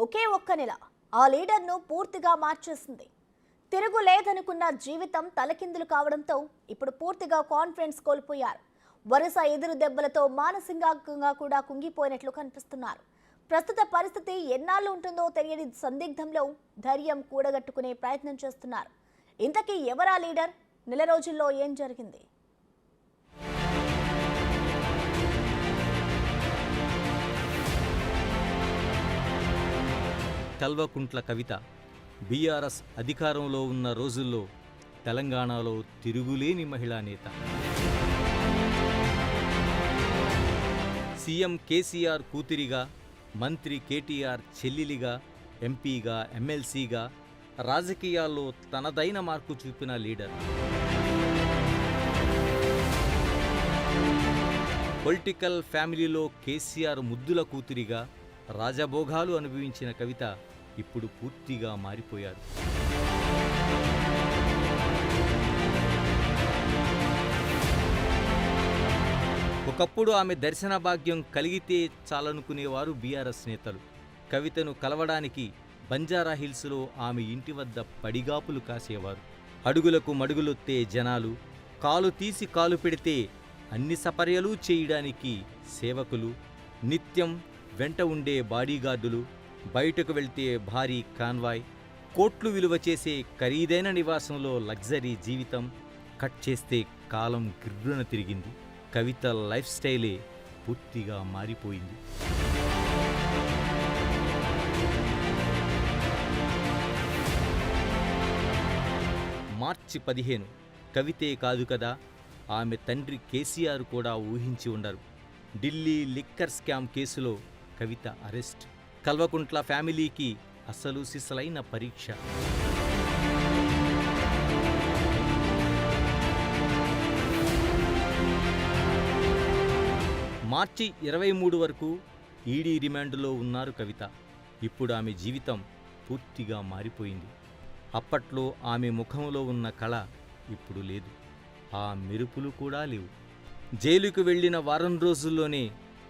ఒకే ఒక్క నెల ఆ లీడర్ను పూర్తిగా మార్చేసింది. తిరుగులేదనుకున్న జీవితం తలకిందులు కావడంతో ఇప్పుడు పూర్తిగా కాన్ఫిడెన్స్ కోల్పోయారు. వరుస ఎదురు దెబ్బలతో మానసికంగా కూడా కుంగిపోయినట్లు కనిపిస్తున్నారు. ప్రస్తుత పరిస్థితి ఎన్నాళ్ళు ఉంటుందో తెలియని సందిగ్ధంలో ధైర్యం కూడగట్టుకునే ప్రయత్నం చేస్తున్నారు. ఇంతకీ ఎవరా లీడర్? నెల రోజుల్లో ఏం జరిగింది? కల్వకుంట్ల కవిత బీఆర్ఎస్ అధికారంలో ఉన్న రోజుల్లో తెలంగాణలో తిరుగులేని మహిళా నేత. సీఎం కేసీఆర్ కూతురిగా, మంత్రి కేటీఆర్ చెల్లెలిగా, ఎంపీగా, ఎమ్మెల్సీగా రాజకీయాల్లో తనదైన మార్కు చూపిన లీడర్. పొలిటికల్ ఫ్యామిలీలో కేసీఆర్ ముద్దుల కూతురిగా రాజభోగాలు అనుభవించిన కవిత ఇప్పుడు పూర్తిగా మారిపోయారు. ఒకప్పుడు ఆమె దర్శన భాగ్యం కలిగితే చాలనుకునేవారు బీఆర్ఎస్ నేతలు. కవితను కలవడానికి బంజారాహిల్స్లో ఆమె ఇంటి వద్ద పడిగాపులు కాసేవారు. అడుగులకు మడుగులొత్తే జనాలు, కాలు తీసి కాలు పెడితే అన్ని సపర్యలు చేయడానికి సేవకులు, నిత్యం వెంట ఉండే బాడీగార్డులు, బయటకు వెళ్తే భారీ కాన్వాయ్, కోట్లు విలువ చేసే ఖరీదైన నివాసంలో లగ్జరీ జీవితం. కట్ చేస్తే కాలం గిర్రున తిరిగింది. కవిత లైఫ్ స్టైలే పూర్తిగా మారిపోయింది. మార్చి 15 కవితే కాదు కదా, ఆమె తండ్రి కేసీఆర్ కూడా ఊహించి ఉండరు. ఢిల్లీ లిక్కర్ స్కామ్ కేసులో కవిత అరెస్ట్. కల్వకుంట్ల ఫ్యామిలీకి అసలు సిసలైన పరీక్ష. మార్చి 23 వరకు ఈడీ రిమాండ్లో ఉన్నారు కవిత. ఇప్పుడు ఆమె జీవితం పూర్తిగా మారిపోయింది. అప్పట్లో ఆమె ముఖంలో ఉన్న కళ ఇప్పుడు లేదు. ఆ మెరుపులు కూడా లేవు. జైలుకు వెళ్లిన వారం రోజుల్లోనే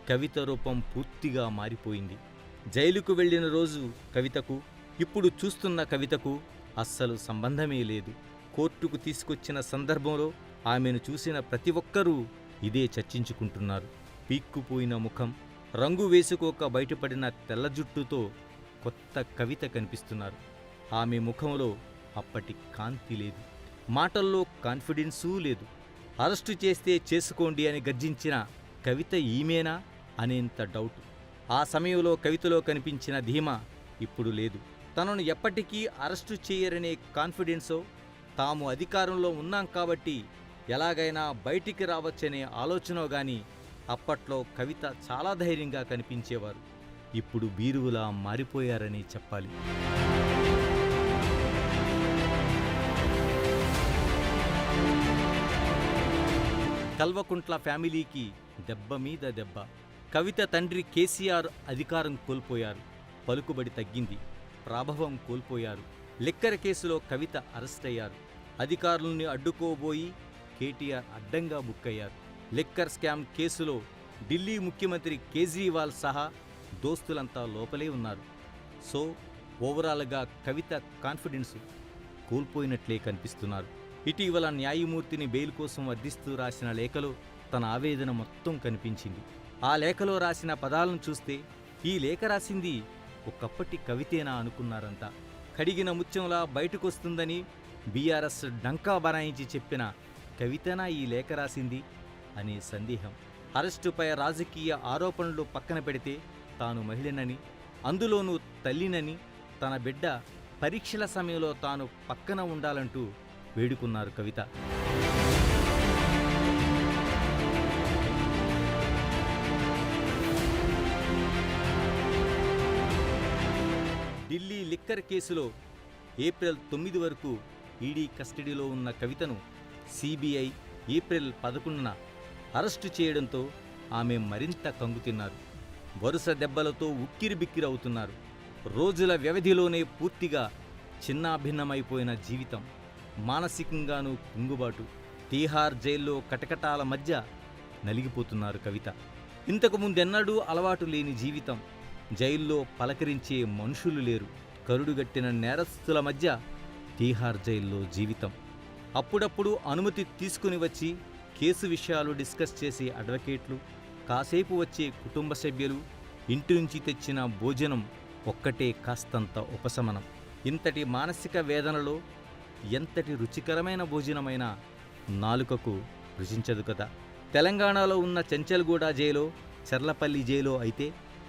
కవిత రూపం పూర్తిగా మారిపోయింది. జైలుకు వెళ్లిన రోజు కవితకు, ఇప్పుడు చూస్తున్న కవితకు అస్సలు సంబంధమే లేదు. కోర్టుకు తీసుకొచ్చిన సందర్భంలో ఆమెను చూసిన ప్రతి ఒక్కరూ ఇదే చర్చించుకుంటున్నారు. పీక్కుపోయిన ముఖం, రంగు వేసుకోక బయటపడిన తెల్ల జుట్టుతో కొత్త కవిత కనిపిస్తున్నారు. ఆమె ముఖంలో అప్పటి కాంతి లేదు. మాటల్లో కాన్ఫిడెన్సూ లేదు. అరెస్టు చేస్తే చేసుకోండి అని గర్జించిన కవిత ఈమెనా అనేంత డౌట్. ఆ సమయంలో కవితలో కనిపించిన ధీమా ఇప్పుడు లేదు. తనను ఎప్పటికీ అరెస్టు చేయరనే కాన్ఫిడెన్సో, తాము అధికారంలో ఉన్నాం కాబట్టి ఎలాగైనా బయటికి రావచ్చనే ఆలోచనో గాని అప్పట్లో కవిత చాలా ధైర్యంగా కనిపించేవారు. ఇప్పుడు బీరువులా మారిపోయారని చెప్పాలి. కల్వకుంట్ల ఫ్యామిలీకి దెబ్బ మీద దెబ్బ. కవిత తండ్రి కేసీఆర్ అధికారం కోల్పోయారు. పలుకుబడి తగ్గింది. ప్రాభవం కోల్పోయారు. లిక్కర్ కేసులో కవిత అరెస్ట్ అయ్యారు. అధికారుల్ని అడ్డుకోబోయి కేటీఆర్ అడ్డంగా బుక్కయ్యారు. లిక్కర్ స్కామ్ కేసులో ఢిల్లీ ముఖ్యమంత్రి కేజ్రీవాల్ సహా దోస్తులంతా లోపలే ఉన్నారు. సో ఓవరాల్గా కవిత కాన్ఫిడెన్స్ కోల్పోయినట్లే కనిపిస్తున్నారు. ఇటీవల న్యాయమూర్తిని బెయిల్ కోసం అర్థిస్తూ రాసిన లేఖలో తన ఆవేదన మొత్తం కనిపించింది. ఆ లేఖలో రాసిన పదాలను చూస్తే ఈ లేఖ రాసింది ఒకప్పటి కవితేనా అనుకున్నారంతా. కడిగిన ముత్యంలా బయటకొస్తుందని బీఆర్ఎస్ డంకా బనాయించి చెప్పిన కవితనా ఈ లేఖ రాసింది అనే సందేహం. అరెస్టుపై రాజకీయ ఆరోపణలు పక్కన పెడితే తాను మహిళనని, అందులోనూ తల్లినని, తన బిడ్డ పరీక్షల సమయంలో తాను పక్కన ఉండాలంటూ వేడుకున్నారు కవిత. ఢిల్లీ లిక్కర్ కేసులో ఏప్రిల్ 9 వరకు ఈడీ కస్టడీలో ఉన్న కవితను సిబిఐ ఏప్రిల్ 11న అరెస్టు చేయడంతో ఆమె మరింత కంగుతిన్నారు. వరుస దెబ్బలతో ఉక్కిరిబిక్కిరవుతున్నారు. రోజుల వ్యవధిలోనే పూర్తిగా చిన్నాభిన్నమైపోయిన జీవితం, మానసికంగానూ కుంగుబాటు. తీహార్ జైల్లో కటకటాల మధ్య నలిగిపోతున్నారు కవిత. ఇంతకు ముందెన్నడూ అలవాటు లేని జీవితం, జైల్లో పలకరించే మనుషులు లేరు. కరుడుగట్టిన నేరస్తుల మధ్య తీహార్ జైల్లో జీవితం. అప్పుడప్పుడు అనుమతి తీసుకుని వచ్చి కేసు విషయాలు డిస్కస్ చేసే అడ్వకేట్లు, కాసేపు వచ్చే కుటుంబ సభ్యులు, ఇంటి నుంచి తెచ్చిన భోజనం ఒక్కటే కాస్తంత ఉపశమనం. ఇంతటి మానసిక వేదనలో ఎంతటి రుచికరమైన భోజనమైన నాలుకకు రుచించదు కదా. తెలంగాణలో ఉన్న చెంచల్గూడ జైలో, చర్లపల్లి జైలో అయితే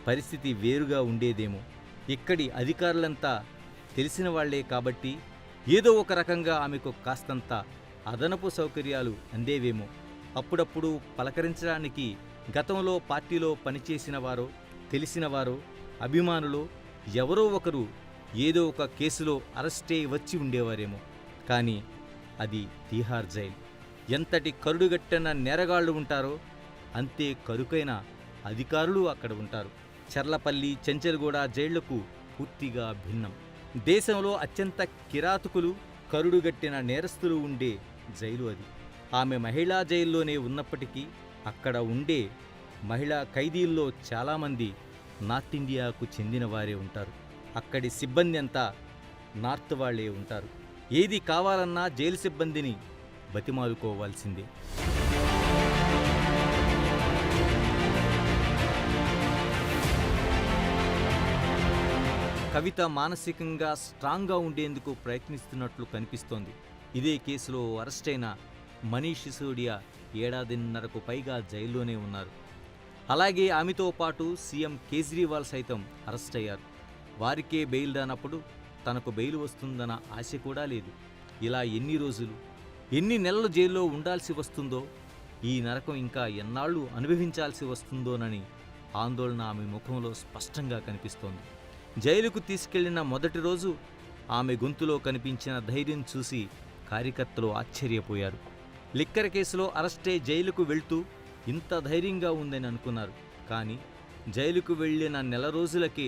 పరిస్థితి వేరుగా ఉండేదేమో. ఇక్కడి అధికారులంతా తెలిసిన వాళ్లే కాబట్టి ఏదో ఒక రకంగా ఆమెకు కాస్తంత అదనపు సౌకర్యాలు అందేవేమో. అప్పుడప్పుడు పలకరించడానికి గతంలో పార్టీలో పనిచేసిన వారో, తెలిసిన వారో, అభిమానులో ఎవరో ఒకరు ఏదో ఒక కేసులో అరెస్టే వచ్చి ఉండేవారేమో. కానీ అది తీహార్ జైల్. ఎంతటి కరుడుగట్టిన నేరగాళ్లు ఉంటారో అంతే కరుకైన అధికారులు అక్కడ ఉంటారు. చర్లపల్లి, చెంచల్గూడ జైళ్లకు పూర్తిగా భిన్నం. దేశంలో అత్యంత కిరాతకులు, కరుడుగట్టిన నేరస్తులు ఉండే జైలు అది. ఆమె మహిళా జైల్లోనే ఉన్నప్పటికీ అక్కడ ఉండే మహిళా ఖైదీల్లో చాలామంది నార్త్ ఇండియాకు చెందిన వారే ఉంటారు. అక్కడి సిబ్బంది అంతా నార్త్ వాళ్లే ఉంటారు. ఏది కావాలన్నా జైలు సిబ్బందిని బతిమాలుకోవాల్సిందే. కవిత మానసికంగా స్ట్రాంగ్గా ఉండేందుకు ప్రయత్నిస్తున్నట్లు కనిపిస్తోంది. ఇదే కేసులో అరెస్టైన మనీష్ సిసోడియా ఏడాదిన్నరకు పైగా జైల్లోనే ఉన్నారు. అలాగే ఆమెతో పాటు సీఎం కేజ్రీవాల్ సైతం అరెస్ట్ అయ్యారు. వారికే బెయిల్ రానప్పుడు తనకు బెయిల్ వస్తుందన్న ఆశ కూడా లేదు. ఇలా ఎన్ని రోజులు, ఎన్ని నెలలు జైల్లో ఉండాల్సి వస్తుందో, ఈ నరకం ఇంకా ఎన్నాళ్ళు అనుభవించాల్సి వస్తుందోనని ఆందోళన ఆమె ముఖంలో స్పష్టంగా కనిపిస్తోంది. జైలుకు తీసుకెళ్లిన మొదటి రోజు ఆమె గొంతులో కనిపించిన ధైర్యం చూసి కార్యకర్తలు ఆశ్చర్యపోయారు. లిక్కర్ కేసులో అరెస్టే జైలుకు వెళ్తూ ఇంత ధైర్యంగా ఉందని అనుకున్నారు. కానీ జైలుకు వెళ్లిన నెల రోజులకే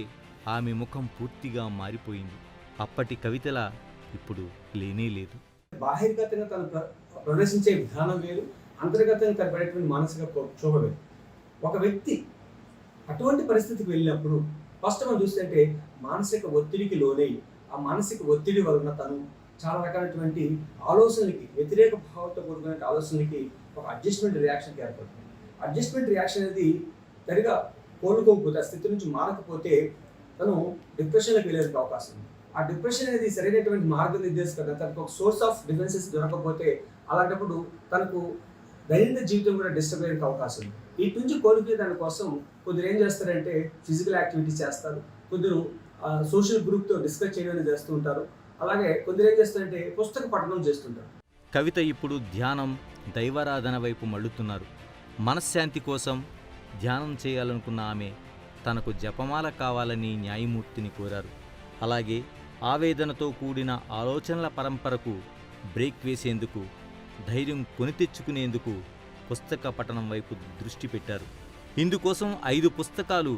ఆమె ముఖం పూర్తిగా మారిపోయింది. అప్పటి కవితలా ఇప్పుడు లేనేలేదు. బాహిర్గతంగా తను ప్రదర్శించే విధానం వేరు, అంతర్గతంగా కనబడేటువంటి మానసిక క్షోభ వేరు. ఒక వ్యక్తి అటువంటి పరిస్థితికి వెళ్ళినప్పుడు ఫస్ట్ మనం చూస్తుంటే మానసిక ఒత్తిడికి లోనై ఆ మానసిక ఒత్తిడి వలన తను చాలా రకాలైనటువంటి ఆలోచనలకి, వ్యతిరేక భావంతో కూడుకునే ఆలోచనలకి ఒక అడ్జస్ట్మెంట్ రియాక్షన్కి ఏర్పడుతుంది. అడ్జస్ట్మెంట్ రియాక్షన్ అనేది సరిగా కోలుకోకపోతే, ఆ స్థితి నుంచి మారకపోతే తను డిప్రెషన్లోకి వెళ్ళేందుకు అవకాశం ఉంది. ఆ డిప్రెషన్ అనేది సరైనటువంటి మార్గనిర్దేశం, తనకు ఒక సోర్స్ ఆఫ్ డిఫెన్సెస్ దొరకకపోతే అలాంటప్పుడు తనకు దైనందిన జీవితం కూడా డిస్టర్బ్ అయ్యే అవకాశం ఉంది. వీటి నుంచి కోలుకునే దానికోసం కొందరు ఏం చేస్తారంటే ఫిజికల్ యాక్టివిటీస్ చేస్తారు, కొందరు సోషల్ గ్రూప్తో డిస్కస్ చేయడం చేస్తూ ఉంటారు. అలాగే కొందరు ఏం చేస్తారంటే పుస్తక పఠనం చేస్తుంటారు. కవిత ఇప్పుడు ధ్యానం, దైవారాధన వైపు మళ్ళుతున్నారు. మనశ్శాంతి కోసం ధ్యానం చేయాలనుకున్న ఆమె తనకు జపమాల కావాలని న్యాయమూర్తిని కోరారు. అలాగే ఆవేదనతో కూడిన ఆలోచనల పరంపరకు బ్రేక్ వేసేందుకు, ధైర్యం కొని తెచ్చుకునేందుకు పుస్తక పఠనం వైపు దృష్టి పెట్టారు. ఇందుకోసం 5 పుస్తకాలు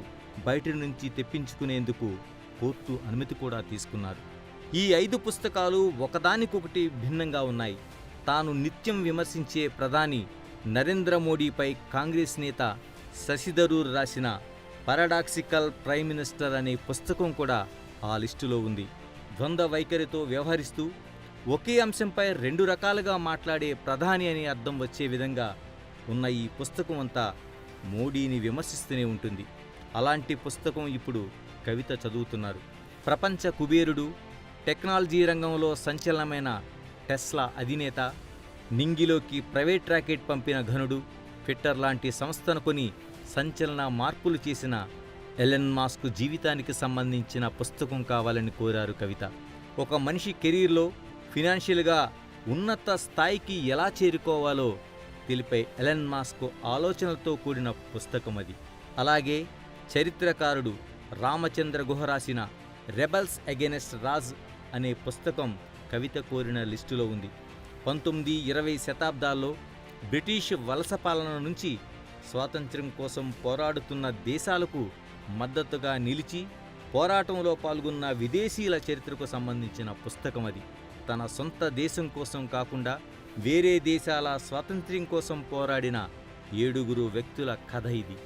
బయట నుంచి తెప్పించుకునేందుకు కోర్టు అనుమతి కూడా తీసుకున్నారు. ఈ 5 పుస్తకాలు ఒకదానికొకటి భిన్నంగా ఉన్నాయి. తాను నిత్యం విమర్శించే ప్రధాని నరేంద్ర మోడీపై కాంగ్రెస్ నేత శశి థరూర్ రాసిన పారాడాక్సికల్ ప్రైమ్ మినిస్టర్ అనే పుస్తకం కూడా ఆ లిస్టులో ఉంది. ద్వంద్వ వైఖరితో వ్యవహరిస్తూ ఒకే అంశంపై 2 రకాలుగా మాట్లాడే ప్రధాని అనే అర్థం వచ్చే విధంగా ఉన్న ఈ పుస్తకం అంతా మోడీని విమర్శిస్తూనే ఉంటుంది. అలాంటి పుస్తకం ఇప్పుడు కవిత చదువుతున్నారు. ప్రపంచ కుబేరుడు, టెక్నాలజీ రంగంలో సంచలనమైన టెస్లా అధినేత, నింగిలోకి ప్రైవేట్ రాకెట్ పంపిన ఘనుడు, ట్విట్టర్ లాంటి సంస్థను కొని సంచలన మార్పులు చేసిన ఎలన్ మాస్క్ జీవితానికి సంబంధించిన పుస్తకం కావాలని కోరారు కవిత. ఒక మనిషి కెరీర్లో ఫినాన్షియల్గా ఉన్నత స్థాయికి ఎలా చేరుకోవాలో తెలిపే ఎలన్ మాస్క్ ఆలోచనలతో కూడిన పుస్తకం అది. అలాగే చరిత్రకారుడు రామచంద్ర గుహ రాసిన రెబల్స్ అగెనెస్ట్ రాజ్ అనే పుస్తకం కవిత కోరిన లిస్టులో ఉంది. 19-20 శతాబ్దాల్లో బ్రిటిష్ వలస పాలన నుంచి స్వాతంత్ర్యం కోసం పోరాడుతున్న దేశాలకు మద్దతుగా నిలిచి పోరాటంలో పాల్గొన్న విదేశీయుల చరిత్రకు సంబంధించిన పుస్తకం అది. తన సొంత దేశం కోసం కాకుండా వేరే దేశాల స్వాతంత్ర్యం కోసం పోరాడిన 7 వ్యక్తుల కథ ఇది.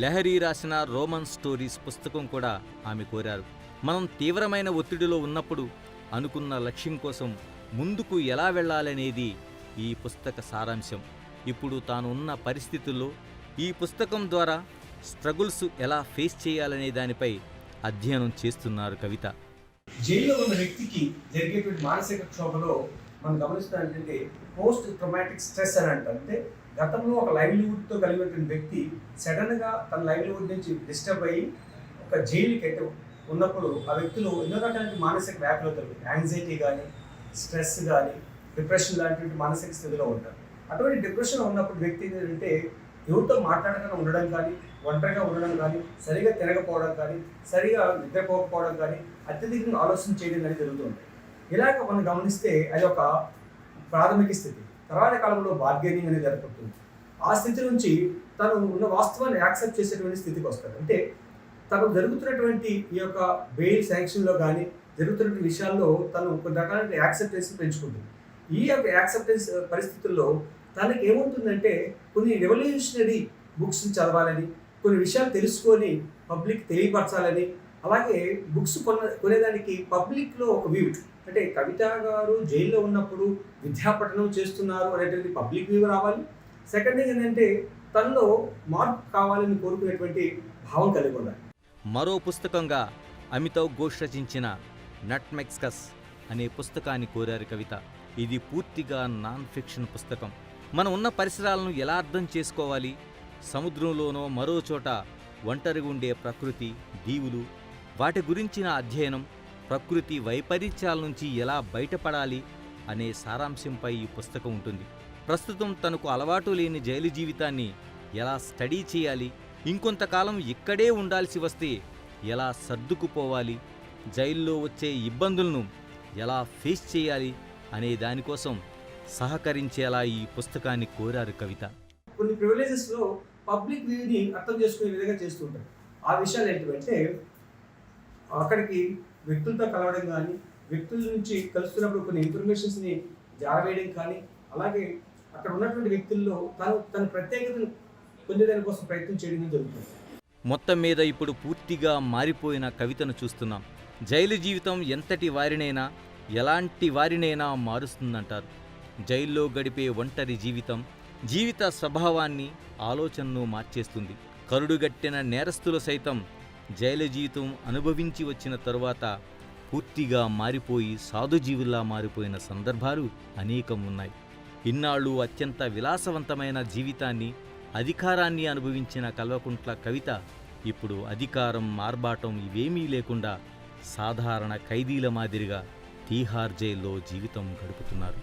లహరి రాసిన రోమన్ స్టోరీస్ పుస్తకం కూడా ఆమె కోరారు. మనం తీవ్రమైన ఒత్తిడిలో ఉన్నప్పుడు అనుకున్న లక్ష్యం కోసం ముందుకు ఎలా వెళ్ళాలనేది ఈ పుస్తక సారాంశం. ఇప్పుడు తాను ఉన్న పరిస్థితుల్లో ఈ పుస్తకం ద్వారా స్ట్రగుల్స్ ఎలా ఫేస్ చేయాలనే దానిపై అధ్యయనం చేస్తున్నారు కవిత. జైల్లో ఉన్న వ్యక్తికి జరిగేటువంటి మానసిక క్షోభలో మనం గమనిస్తాం ఏంటంటే పోస్ట్ ట్రమాటిక్ స్ట్రెస్ అని అంటారు. అంటే గతంలో ఒక లైవ్లీవుడ్తో కలిగినటువంటి వ్యక్తి సడన్గా తన లైవ్లీవుడ్ నుంచి డిస్టర్బ్ అయ్యి ఒక జైలుకి ఉన్నప్పుడు ఆ వ్యక్తులు ఎన్నో రకాల మానసిక వ్యాధులు అవుతారు. యాంగ్జైటీ కానీ, స్ట్రెస్ కానీ, డిప్రెషన్ లాంటి మానసిక స్థితిలో ఉంటారు. అటువంటి డిప్రెషన్ ఉన్నప్పుడు వ్యక్తి ఏంటంటే ఎవరితో మాట్లాడకుండా ఉండడం కానీ, ఒంటరిగా ఉండడం కానీ, సరిగా తినకపోవడం కానీ, సరిగా నిద్రపోకపోవడం కానీ, అత్యధికంగా ఆలోచన చేయడం కానీ జరుగుతుంది. ఇలాగ మనం గమనిస్తే అది ఒక ప్రాథమిక స్థితి. తర్వాత కాలంలో బార్గెనింగ్ అనేది ఏర్పడుతుంది. ఆ స్థితి నుంచి తను ఉన్న వాస్తవాన్ని యాక్సెప్ట్ చేసేటువంటి స్థితికి వస్తాడు. అంటే తను జరుగుతున్నటువంటి ఈ యొక్క బెయిల్ శాంక్షన్లో కానీ జరుగుతున్నటువంటి విషయాల్లో తను కొన్ని రకాల యాక్సెప్టెన్స్ పెంచుకుంటుంది. ఈ యొక్క యాక్సెప్టెన్స్ పరిస్థితుల్లో తనకి ఏమవుతుందంటే కొన్ని రెవల్యూషనరీ బుక్స్ చదవాలని, కొన్ని విషయాలు తెలుసుకొని పబ్లిక్ తెలియపరచాలని, అలాగే బుక్స్ కొనేదానికి పబ్లిక్లో ఒక వ్యూ, అంటే కవిత గారు జైల్లో ఉన్నప్పుడు విద్యాపఠనం చేస్తున్నారు అనేటువంటి పబ్లిక్ వ్యూ రావాలి. సెకండ్ థింగ్ ఏంటంటే తనలో మార్పు కావాలని కోరుకునేటువంటి భావం కలిగి ఉండాలి. మరో పుస్తకంగా అమితావ్ ఘోష్ రచించిన నట్మెక్స్కస్ అనే పుస్తకాన్ని కోరారు కవిత. ఇది పూర్తిగా నాన్ ఫిక్షన్ పుస్తకం. మనం ఉన్న పరిసరాలను ఎలా అర్థం చేసుకోవాలి, సముద్రంలోనో మరో చోట ఒంటరిగా ఉండే ప్రకృతి, దీవులు, వాటి గురించిన అధ్యయనం, ప్రకృతి వైపరీత్యాల నుంచి ఎలా బయటపడాలి అనే సారాంశంపై ఈ పుస్తకం ఉంటుంది. ప్రస్తుతం తనకు అలవాటు లేని జైలు జీవితాన్ని ఎలా స్టడీ చేయాలి, ఇంకొంతకాలం ఇక్కడే ఉండాల్సి వస్తే ఎలా సర్దుకుపోవాలి, జైల్లో వచ్చే ఇబ్బందులను ఎలా ఫేస్ చేయాలి అనే దానికోసం సహకరించేలా ఈ పుస్తకాన్ని కోరారు కవిత. కొన్ని ప్రివిలేజెస్లో పబ్లిక్ వ్యూని అర్థం చేసుకునే విధంగా చేస్తుంటారు. ఆ విషయాలు ఏంటంటే అక్కడికి వ్యక్తులతో కలవడం కానీ, వ్యక్తుల నుంచి కలుస్తున్నప్పుడు కొన్ని ఇన్ఫర్మేషన్స్ని జారవేయడం కానీ, అలాగే అక్కడ ఉన్నటువంటి వ్యక్తుల్లో తన ప్రత్యేకతను పొందేదాని కోసం ప్రయత్నం చేయడం జరుగుతుంది. మొత్తం మీద ఇప్పుడు పూర్తిగా మారిపోయిన కవితను చూస్తున్నాం. జైలు జీవితం ఎంతటి వారినైనా, ఎలాంటి వారినైనా మారుస్తుందంటారు. జైల్లో గడిపే ఒంటరి జీవిత స్వభావాన్ని, ఆలోచనను మార్చేస్తుంది. కరుడుగట్టిన నేరస్తులు సైతం జైలు జీవితం అనుభవించి వచ్చిన తరువాత పూర్తిగా మారిపోయి సాధుజీవుల్లా మారిపోయిన సందర్భాలు అనేకం ఉన్నాయి. ఇన్నాళ్ళు అత్యంత విలాసవంతమైన జీవితాన్ని, అధికారాన్ని అనుభవించిన కల్వకుంట్ల కవిత ఇప్పుడు అధికారం, ఆర్భాటం ఇవేమీ లేకుండా సాధారణ ఖైదీల మాదిరిగా తీహార్ జైల్లో జీవితం గడుపుతున్నారు.